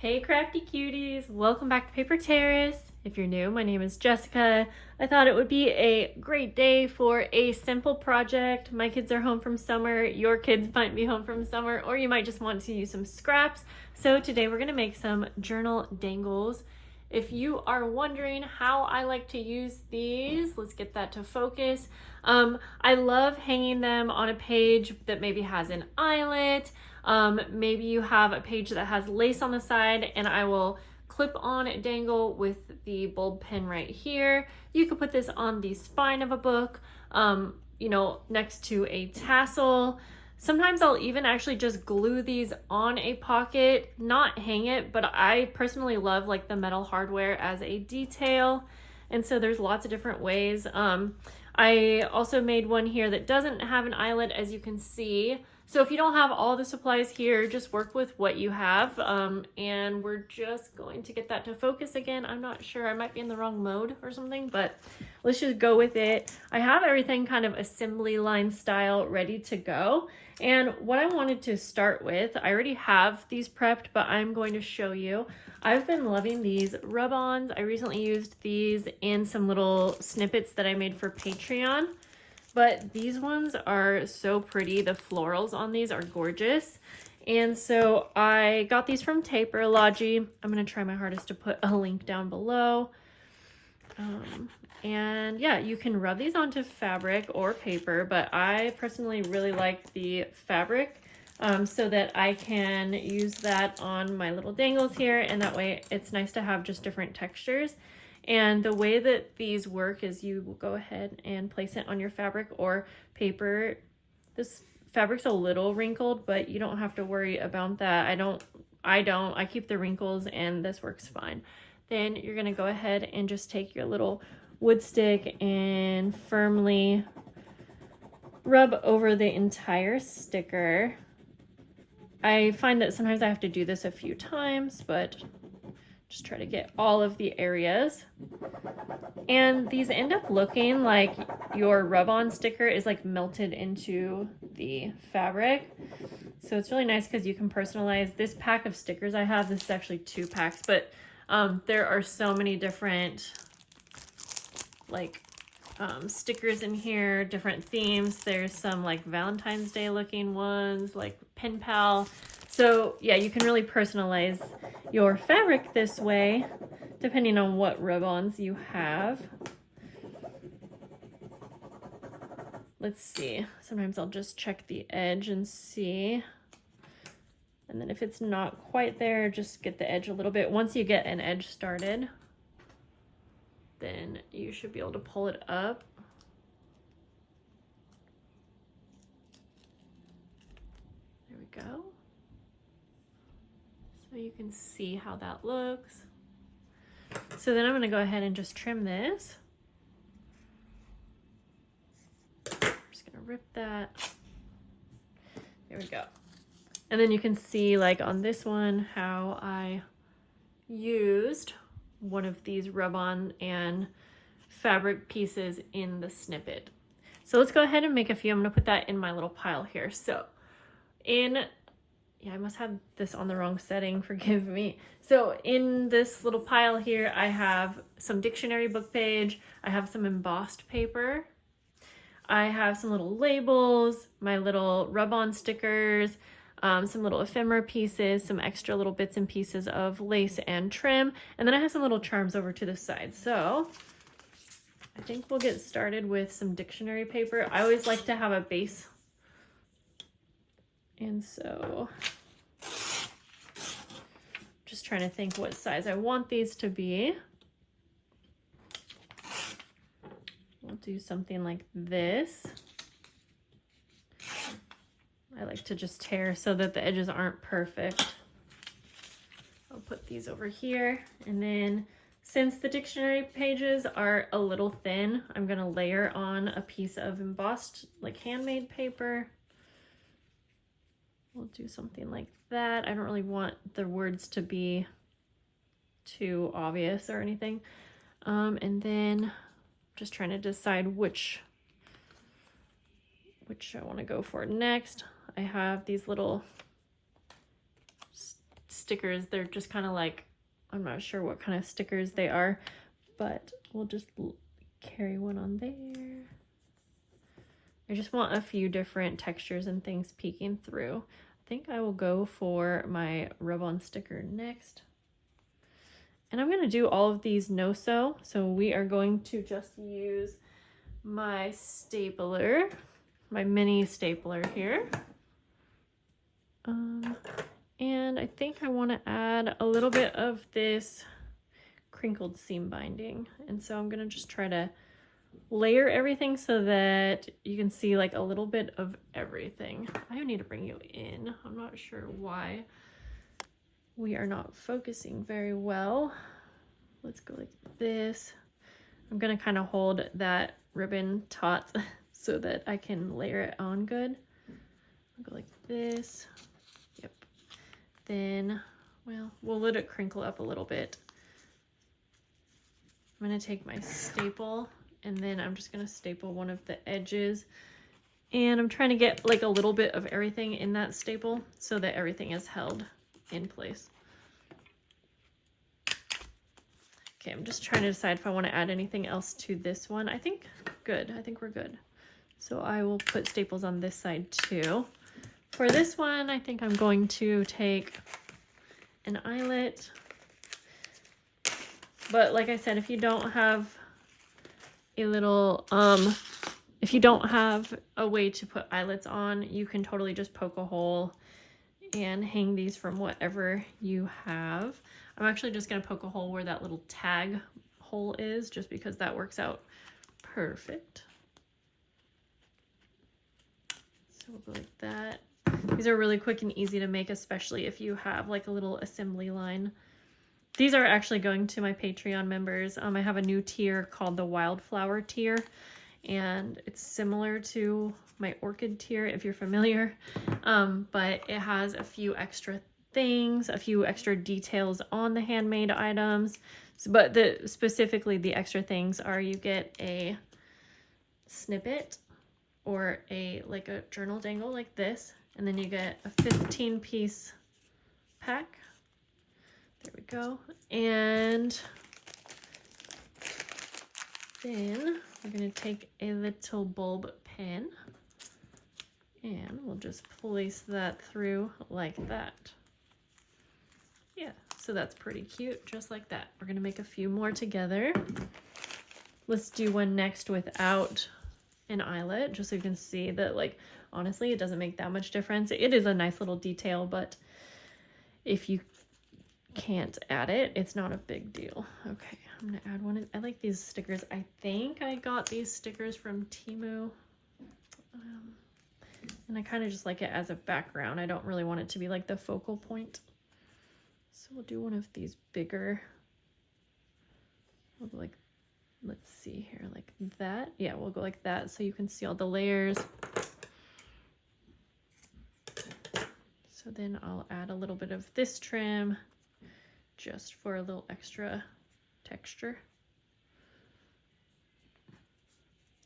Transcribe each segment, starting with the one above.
Hey crafty cuties, welcome back to Paper Terrace. If you're new, my name is Jessica. I thought it would be a great day for a simple project. My kids are home from summer, your kids might be home from summer, or you might just want to use some scraps. So today we're gonna make some journal dangles. If you are wondering how I like to use these, let's get that to focus. I love hanging them on a page that maybe has an eyelet. Maybe you have a page that has lace on the side, and I will clip on dangle with the bulb pin right here. You could put this on the spine of a book, next to a tassel. Sometimes I'll even actually just glue these on a pocket, not hang it, but I personally love like the metal hardware as a detail. And so there's lots of different ways. I also made one here that doesn't have an eyelet, as you can see. So if you don't have all the supplies here, just work with what you have. And we're just going to get that to focus again. I'm not sure, I might be in the wrong mode or something, but let's just go with it. I have everything kind of assembly line style ready to go. And what I wanted to start with, I already have these prepped, but I'm going to show you. I've been loving these rub-ons. I recently used these in some little snippets that I made for Patreon. But these ones are so pretty. The florals on these are gorgeous. And so I got these from Taperology. I'm going to try my hardest to put a link down below. And yeah, you can rub these onto fabric or paper, but I personally really like the fabric so that I can use that on my little dangles here. And that way it's nice to have just different textures. And the way that these work is you will go ahead and place it on your fabric or paper. This fabric's a little wrinkled, but you don't have to worry about that. I keep the wrinkles and this works fine. Then you're gonna go ahead and just take your little wood stick and firmly rub over the entire sticker. I find that sometimes I have to do this a few times, but just try to get all of the areas. And these end up looking like your rub-on sticker is like melted into the fabric. So it's really nice because you can personalize this pack of stickers I have. This is actually 2 packs, but there are so many different stickers in here, different themes. There's some like Valentine's Day looking ones, like pen pal. So yeah, you can really personalize your fabric this way, depending on what rub-ons you have. Let's see, sometimes I'll just check the edge and see. And then if it's not quite there, just get the edge a little bit. Once you get an edge started, then you should be able to pull it up. There we go. So you can see how that looks. So then I'm going to go ahead and just trim this. I'm just going to rip that. There we go. And then you can see like on this one how I used one of these rub-on and fabric pieces in the snippet. So let's go ahead and make a few. I'm going to put that in my little pile here. So I must have this on the wrong setting, forgive me. So in this little pile here, I have some dictionary book page, I have some embossed paper, I have some little labels, my little rub-on stickers, some little ephemera pieces, some extra little bits and pieces of lace and trim, and then I have some little charms over to the side. So I think we'll get started with some dictionary paper. I always like to have a base. And so just trying to think what size I want these to be. We'll do something like this. I like to just tear so that the edges aren't perfect. I'll put these over here. And then since the dictionary pages are a little thin, I'm gonna layer on a piece of embossed, like handmade paper. We'll do something like that. I don't really want the words to be too obvious or anything. And then just trying to decide which I want to go for next. I have these little stickers. They're just kind of like, I'm not sure what kind of stickers they are, but we'll just carry one on there. I just want a few different textures and things peeking through. I think I will go for my rub-on sticker next. And I'm going to do all of these no-sew. So we are going to just use my stapler, my mini stapler here. And I think I want to add a little bit of this crinkled seam binding. And so I'm going to just try to layer everything so that you can see like a little bit of everything. I need to bring you in. I'm not sure why we are not focusing very well. Let's go like this. I'm going to kind of hold that ribbon taut so that I can layer it on good. I'll go like this. Yep. Then, well, we'll let it crinkle up a little bit. I'm going to take my staple and then I'm just going to staple one of the edges. And I'm trying to get like a little bit of everything in that staple so that everything is held in place. Okay, I'm just trying to decide if I want to add anything else to this one. I think good. I think we're good. So I will put staples on this side too. For this one, I think I'm going to take an eyelet. But like I said, if you don't have a little, if you don't have a way to put eyelets on, you can totally just poke a hole and hang these from whatever you have. I'm actually just going to poke a hole where that little tag hole is, just because that works out perfect. So we'll go like that. These are really quick and easy to make, especially if you have like a little assembly line. These are actually going to my Patreon members. I have a new tier called the Wildflower tier, and it's similar to my Orchid tier if you're familiar, but it has a few extra things, a few extra details on the handmade items. But specifically the extra things are you get a snippet or like a journal dangle like this, and then you get a 15-piece pack. There we go. And then we're going to take a little bulb pin and we'll just place that through like that. Yeah, so that's pretty cute, just like that. We're going to make a few more together. Let's do one next without an eyelet, just so you can see that, like, honestly, it doesn't make that much difference. It is a nice little detail, but if you can't add it, it's not a big deal. Okay, I'm gonna add one. I like these stickers. I think I got these stickers from Temu, and I kind of just like it as a background. I don't really want it to be like the focal point, so we'll do one of these bigger. We'll go like, let's see here, like that. Yeah, we'll go like that so you can see all the layers. So then I'll add a little bit of this trim just for a little extra texture.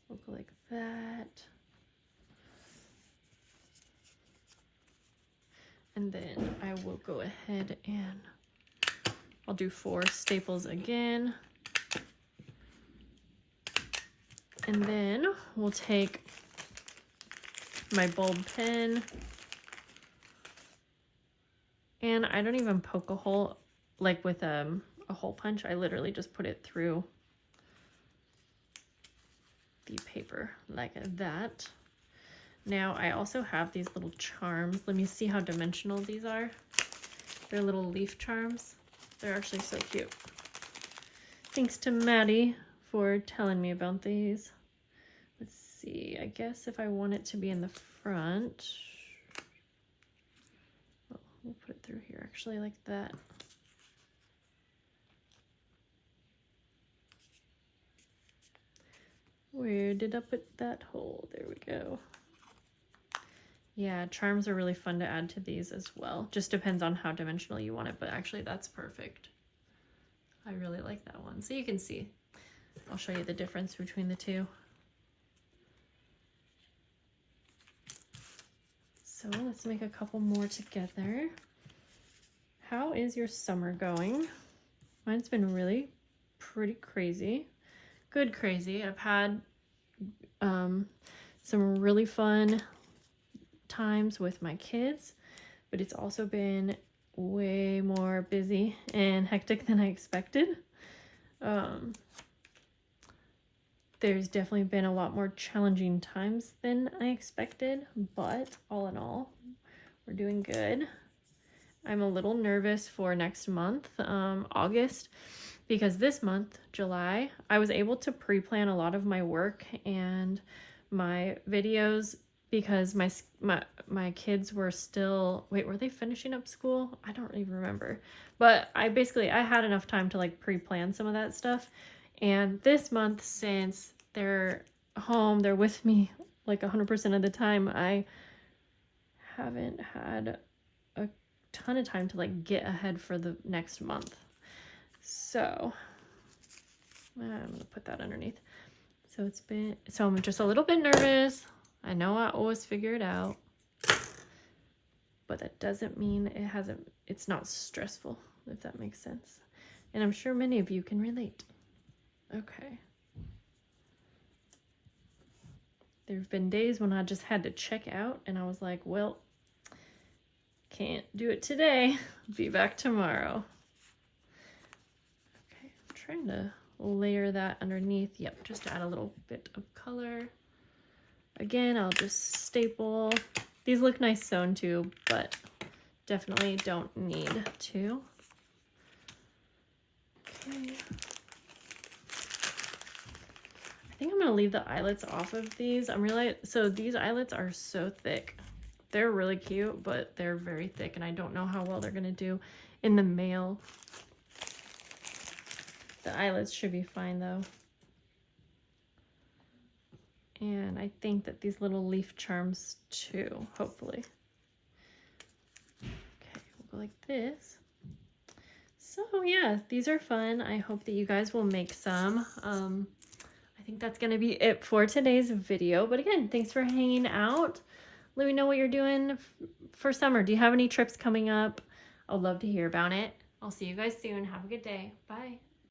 We'll go like that. And then I will go ahead and I'll do 4 staples again. And then we'll take my bulb pen, and I don't even poke a hole like with a hole punch. I literally just put it through the paper like that. Now I also have these little charms. Let me see how dimensional these are. They're little leaf charms. They're actually so cute. Thanks to Maddie for telling me about these. Let's see, I guess if I want it to be in the front, oh, we'll put it through here actually like that. Where did I put that hole? There we go. Yeah, charms are really fun to add to these as well. Just depends on how dimensional you want it, but actually that's perfect. I really like that one. So you can see, I'll show you the difference between the two. So let's make a couple more together. how is your summer going? Mine's been really pretty crazy. Good crazy. I've had some really fun times with my kids, but it's also been way more busy and hectic than I expected. There's definitely been a lot more challenging times than I expected, but all in all, we're doing good. I'm a little nervous for next month, August, because this month, July, I was able to pre-plan a lot of my work and my videos because my kids were still, wait, were they finishing up school? I don't even remember. But I had enough time to like pre-plan some of that stuff. And this month, since they're home, they're with me like 100% of the time, I haven't had a ton of time to like get ahead for the next month. So I'm gonna put that underneath. So I'm just a little bit nervous. I know I always figure it out, but that doesn't mean it's not stressful, if that makes sense. And I'm sure many of you can relate. Okay. There've been days when I just had to check out and I was like, well, can't do it today. Be back tomorrow. Okay, I'm trying to layer that underneath. Yep, just to add a little bit of color. Again, I'll just staple. These look nice sewn too, but definitely don't need to. Okay. I think I'm gonna leave the eyelets off of these. So these eyelets are so thick. They're really cute, but they're very thick, and I don't know how well they're gonna do in the mail. The eyelets should be fine though. And I think that these little leaf charms too, hopefully. Okay, we'll go like this. So yeah, these are fun. I hope that you guys will make some. I think that's gonna be it for today's video. But again, thanks for hanging out. Let me know what you're doing for summer. Do you have any trips coming up? I'd love to hear about it. I'll see you guys soon. Have a good day. Bye.